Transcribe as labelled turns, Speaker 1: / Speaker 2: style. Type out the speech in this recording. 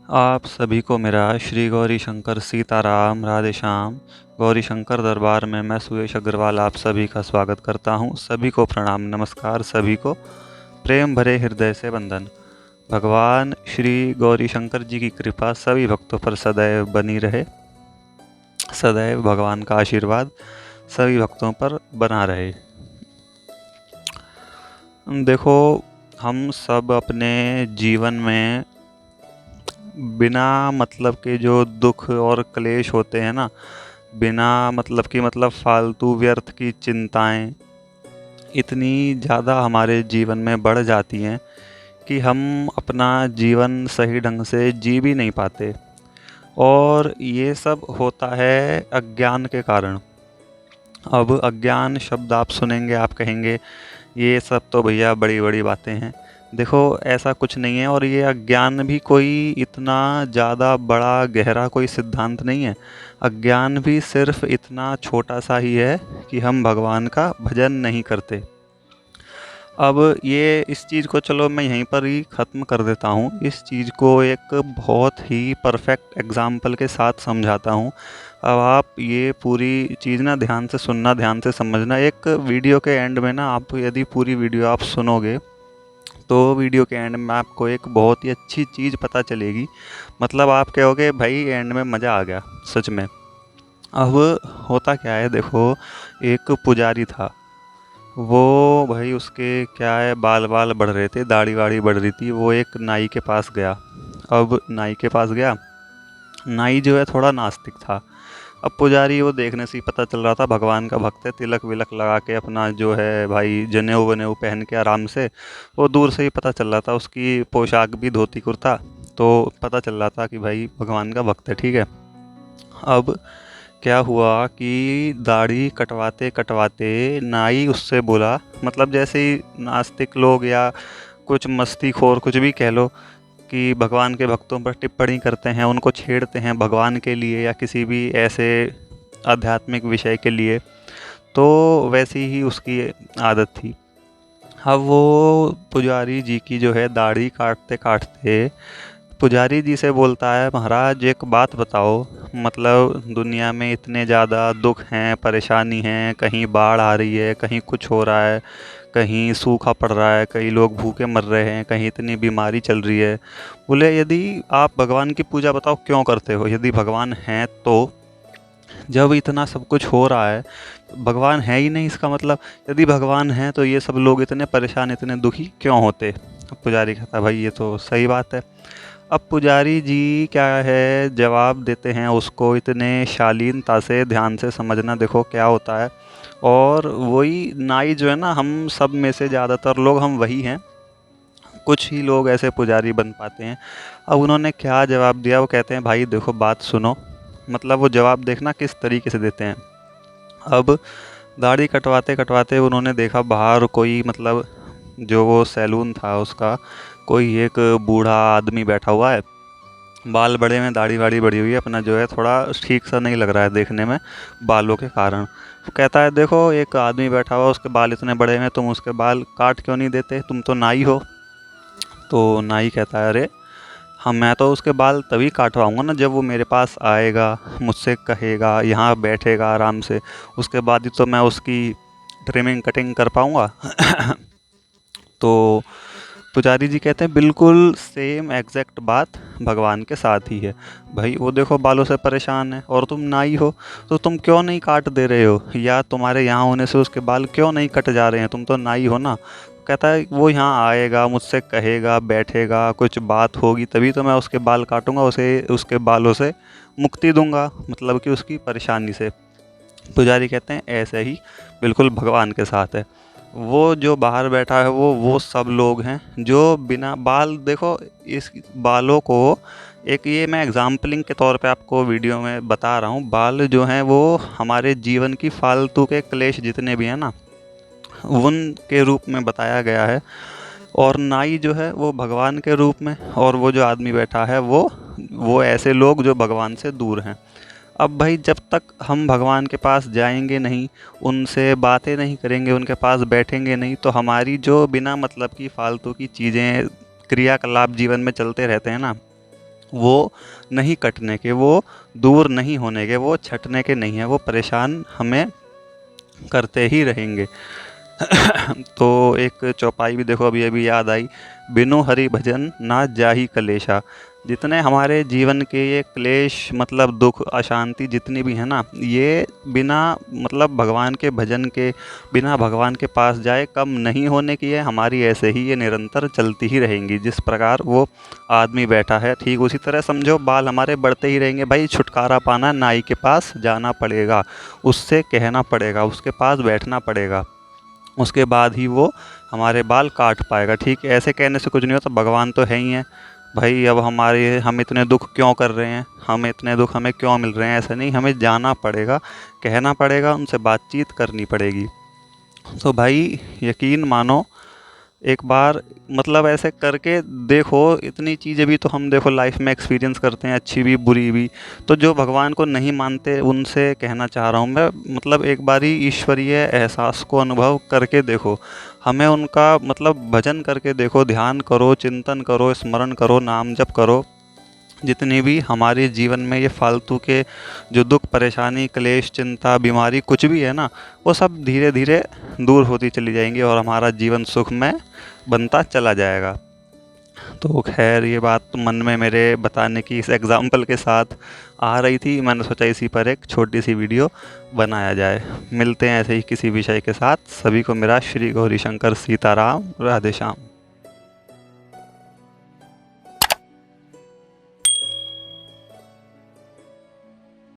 Speaker 1: आप सभी को मेरा श्री गौरी शंकर सीताराम राधे श्याम गौरी शंकर दरबार में मैं सुरेश अग्रवाल आप सभी का स्वागत करता हूं। सभी को प्रणाम नमस्कार, सभी को प्रेम भरे हृदय से वंदन। भगवान श्री गौरी शंकर जी की कृपा सभी भक्तों पर सदैव बनी रहे। सदैव भगवान का आशीर्वाद सभी भक्तों पर बना रहे। देखो, हम सब अपने जीवन में बिना मतलब के जो दुख और क्लेश होते हैं ना, बिना मतलब की मतलब फालतू व्यर्थ की चिंताएं इतनी ज़्यादा हमारे जीवन में बढ़ जाती हैं कि हम अपना जीवन सही ढंग से जी भी नहीं पाते। और ये सब होता है अज्ञान के कारण। अब अज्ञान शब्द आप सुनेंगे, आप कहेंगे ये सब तो भैया बड़ी बड़ी बातें हैं। देखो, ऐसा कुछ नहीं है। और ये अज्ञान भी कोई इतना ज़्यादा बड़ा गहरा कोई सिद्धांत नहीं है। अज्ञान भी सिर्फ इतना छोटा सा ही है कि हम भगवान का भजन नहीं करते। अब ये इस चीज़ को चलो मैं यहीं पर ही ख़त्म कर देता हूँ। इस चीज़ को एक बहुत ही परफेक्ट एग्जाम्पल के साथ समझाता हूँ। अब आप ये पूरी चीज़ ना ध्यान से सुनना, ध्यान से समझना। एक वीडियो के एंड में ना, आप यदि पूरी वीडियो आप सुनोगे तो वीडियो के एंड में आपको एक बहुत ही अच्छी चीज़ पता चलेगी। मतलब आप कहोगे भाई एंड में मज़ा आ गया सच में। अब होता क्या है, देखो, एक पुजारी था। वो भाई उसके क्या है, बाल बाल बढ़ रहे थे, दाढ़ी वाड़ी बढ़ रही थी। वो एक नाई के पास गया। अब नाई के पास गया, नाई जो है थोड़ा नास्तिक था। अब पुजारी वो देखने से ही पता चल रहा था भगवान का भक्त है। तिलक विलक लगा के अपना जो है भाई जनेऊ वनेऊ पहन के आराम से, वो दूर से ही पता चल रहा था। उसकी पोशाक भी धोती कुर्ता, तो पता चल रहा था कि भाई भगवान का भक्त है, ठीक है। अब क्या हुआ कि दाढ़ी कटवाते कटवाते नाई उससे बोला, मतलब जैसे ही नास्तिक लोग या कुछ मस्तीखोर कुछ भी कह लो कि भगवान के भक्तों पर टिप्पणी करते हैं, उनको छेड़ते हैं भगवान के लिए या किसी भी ऐसे आध्यात्मिक विषय के लिए, तो वैसी ही उसकी आदत थी। अब वो पुजारी जी की जो है दाढ़ी काटते काटते पुजारी जी से बोलता है, महाराज एक बात बताओ, मतलब दुनिया में इतने ज़्यादा दुख हैं, परेशानी हैं, कहीं बाढ़ आ रही है, कहीं कुछ हो रहा है, कहीं सूखा पड़ रहा है, कई लोग भूखे मर रहे हैं, कहीं इतनी बीमारी चल रही है। बोले यदि आप भगवान की पूजा बताओ क्यों करते हो, यदि भगवान हैं तो। जब इतना सब कुछ हो रहा है, भगवान है ही नहीं इसका मतलब। यदि भगवान है तो ये सब लोग इतने परेशान, इतने दुखी क्यों होते। अब पुजारी कहता भाई ये तो सही बात है। अब पुजारी जी क्या है जवाब देते हैं उसको इतने शालीनता से, ध्यान से समझना। देखो क्या होता है। और वही नाई जो है ना, हम सब में से ज़्यादातर लोग हम वही हैं। कुछ ही लोग ऐसे पुजारी बन पाते हैं। अब उन्होंने क्या जवाब दिया, वो कहते हैं भाई देखो बात सुनो। मतलब वो जवाब देखना किस तरीके से देते हैं। अब दाढ़ी कटवाते कटवाते उन्होंने देखा बाहर कोई, मतलब जो वो सैलून था उसका, कोई एक बूढ़ा आदमी बैठा हुआ है। बाल बड़े में, दाढ़ी वाड़ी बड़ी हुई है, अपना जो है थोड़ा ठीक सा नहीं लग रहा है देखने में बालों के कारण। वो कहता है देखो एक आदमी बैठा हुआ, उसके बाल इतने बड़े हैं, तुम उसके बाल काट क्यों नहीं देते, तुम तो नाई हो। तो नाई कहता है अरे हाँ, मैं तो उसके बाल तभी काटवाऊँगा ना जब वो मेरे पास आएगा, मुझसे कहेगा, यहाँ बैठेगा आराम से, उसके बाद ही तो मैं उसकी ट्रिमिंग कटिंग कर पाऊँगा। तो पुजारी जी कहते हैं बिल्कुल सेम एग्जैक्ट बात भगवान के साथ ही है। भाई वो देखो बालों से परेशान है और तुम नाई हो, तो तुम क्यों नहीं काट दे रहे हो, या तुम्हारे यहाँ होने से उसके बाल क्यों नहीं कट जा रहे हैं, तुम तो नाई हो ना। कहता है वो यहाँ आएगा, मुझसे कहेगा, बैठेगा, कुछ बात होगी, तभी तो मैं उसके बाल काटूंगा, उसे उसके बालों से मुक्ति दूंगा, मतलब कि उसकी परेशानी से। पुजारी कहते हैं ऐसे ही बिल्कुल भगवान के साथ है। वो जो बाहर बैठा है वो सब लोग हैं जो बिना बाल, देखो इस बालों को, एक ये मैं एग्जाम्पलिंग के तौर पे आपको वीडियो में बता रहा हूँ। बाल जो हैं वो हमारे जीवन की फालतू के क्लेश जितने भी हैं ना, उन के रूप में बताया गया है। और नाई जो है वो भगवान के रूप में, और वो जो आदमी बैठा है वो ऐसे लोग जो भगवान से दूर हैं। अब भाई जब तक हम भगवान के पास जाएंगे नहीं, उनसे बातें नहीं करेंगे, उनके पास बैठेंगे नहीं, तो हमारी जो बिना मतलब की फालतू की चीज़ें, क्रियाकलाप जीवन में चलते रहते हैं ना, वो नहीं कटने के, वो दूर नहीं होने के, वो छटने के नहीं है, वो परेशान हमें करते ही रहेंगे। तो एक चौपाई भी देखो अभी अभी याद आई, बिनु हरि भजन ना जाहि कलेशा। जितने हमारे जीवन के ये क्लेश मतलब दुख अशांति जितनी भी है ना, ये बिना मतलब भगवान के भजन के, बिना भगवान के पास जाए कम नहीं होने की है हमारी, ऐसे ही ये निरंतर चलती ही रहेंगी। जिस प्रकार वो आदमी बैठा है ठीक उसी तरह समझो बाल हमारे बढ़ते ही रहेंगे। भाई छुटकारा पाना नाई के पास जाना पड़ेगा, उससे कहना पड़ेगा, उसके पास बैठना पड़ेगा, उसके बाद ही वो हमारे बाल काट पाएगा। ठीक है, ऐसे कहने से कुछ नहीं होता, भगवान तो है ही है भाई। अब हमारे हम इतने दुख क्यों कर रहे हैं, हम इतने दुख हमें क्यों मिल रहे हैं, ऐसा नहीं, हमें जाना पड़ेगा, कहना पड़ेगा, उनसे बातचीत करनी पड़ेगी। तो भाई यकीन मानो एक बार मतलब ऐसे करके देखो, इतनी चीज़ें भी तो हम देखो लाइफ में एक्सपीरियंस करते हैं, अच्छी भी बुरी भी। तो जो भगवान को नहीं मानते उनसे कहना चाह रहा हूँ मैं, मतलब एक बारी ईश्वरीय एहसास को अनुभव करके देखो, हमें उनका मतलब भजन करके देखो, ध्यान करो, चिंतन करो, स्मरण करो, नाम जप करो। जितनी भी हमारे जीवन में ये फालतू के जो दुख परेशानी क्लेश चिंता बीमारी कुछ भी है ना, वो सब धीरे धीरे दूर होती चली जाएंगी और हमारा जीवन सुखमय बनता चला जाएगा। तो खैर ये बात तो मन में मेरे बताने की इस एग्ज़ाम्पल के साथ आ रही थी, मैंने सोचा इसी पर एक छोटी सी वीडियो बनाया जाए। मिलते हैं ऐसे ही किसी विषय के साथ। सभी को मेरा श्री गौरी शंकर सीताराम, राधे श्याम।